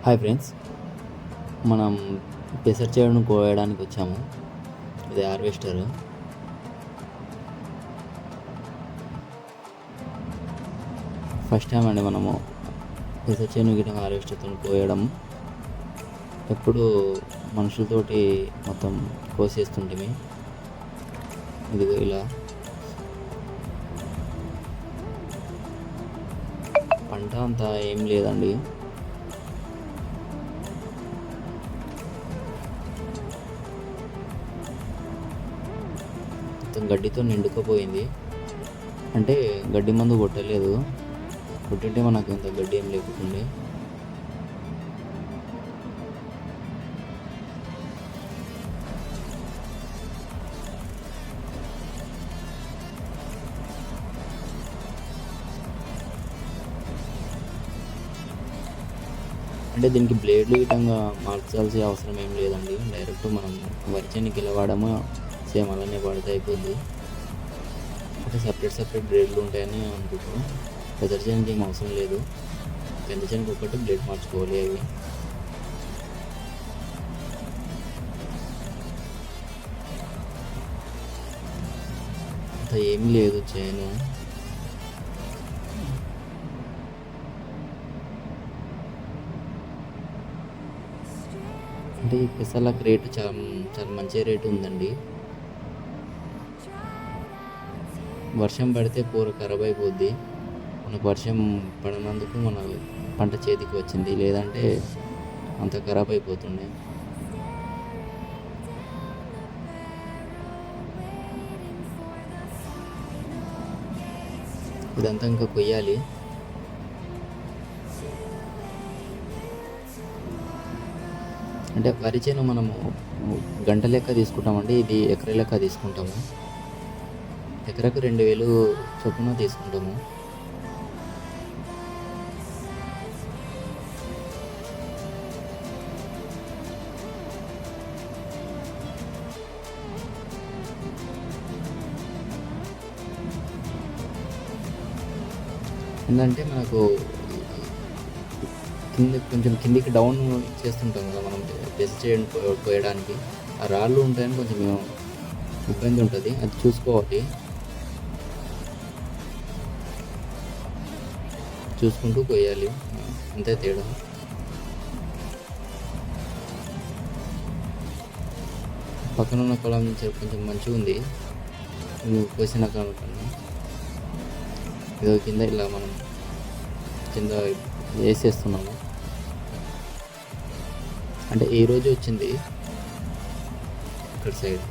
Hi friends, మనం పెసర చేనును కోయడానికి వచ్చాము. ఇది హార్వెస్టర్. ఫస్ట్ టైం అండి మనము పెసర చేను గిట్ట హార్వెస్టర్తో కోయడం. ఎప్పుడు మనుషులతోటి మొత్తం కోసేస్తుంటే ఇదిగో ఇలా పంట అంతా ఏం లేదండి. మొత్తం గడ్డితో నిండుకుపోయింది. అంటే గడ్డి మందు కొట్టలేదు, కొట్టింటే మనకు ఇంత గడ్డి ఏం లేకుండే. అంటే దీనికి బ్లేడ్లు విధంగా మార్చాల్సిన అవసరం ఏం లేదండి. డైరెక్ట్ మనం వరిచేనికి ఎలా వాడామో సేమ్ అలానే వాడితే అయిపోద్ది. అంటే సపరేట్ బ్లేడ్లు ఉంటాయని అనుకుంటున్నాం. పెద్ద చేనికి ఏం అవసరం లేదు. పెద్ద చేనికి ఒకటి బ్లేడ్ మార్చుకోవాలి. అవి అంత ఏమీ లేదు చేను. అంటే ఈ పెసర్లకు రేటు చాలా మంచి రేటు ఉందండి. వర్షం పడితే పూర ఖరాబ్ అయిపోద్ది. మనకు వర్షం పడినందుకు మన పంట చేతికి వచ్చింది, లేదంటే అంత ఖరాబ్ అయిపోతుండే. ఇదంతా ఇంకా కొయ్యాలి. అంటే వరి చేను మనము గంట లెక్క తీసుకుంటామండి. ఇది ఎకర లెక్క తీసుకుంటాము. ఎకరకు 2000 చొప్పున తీసుకుంటాము. ఏంటంటే మనకు కొంచెం కిందికి డౌన్ చేస్తుంటాం కదా మనం బెస్ట్ పోయడానికి. ఆ రాళ్ళు ఉంటాయని కొంచెం ఇబ్బంది ఉంటుంది, అది చూసుకోవాలి. చూసుకుంటూ కొయ్యాలి, అంతే తేడా. పక్కన ఉన్న పొలం కొంచెం మంచిగా ఉంది కోసిన కన్నా. ఇదో కింద ఇలా మనం కింద వేసేస్తున్నాము. అంటే ఈ రోజు వచ్చింది ఇక్కడ సైడ్.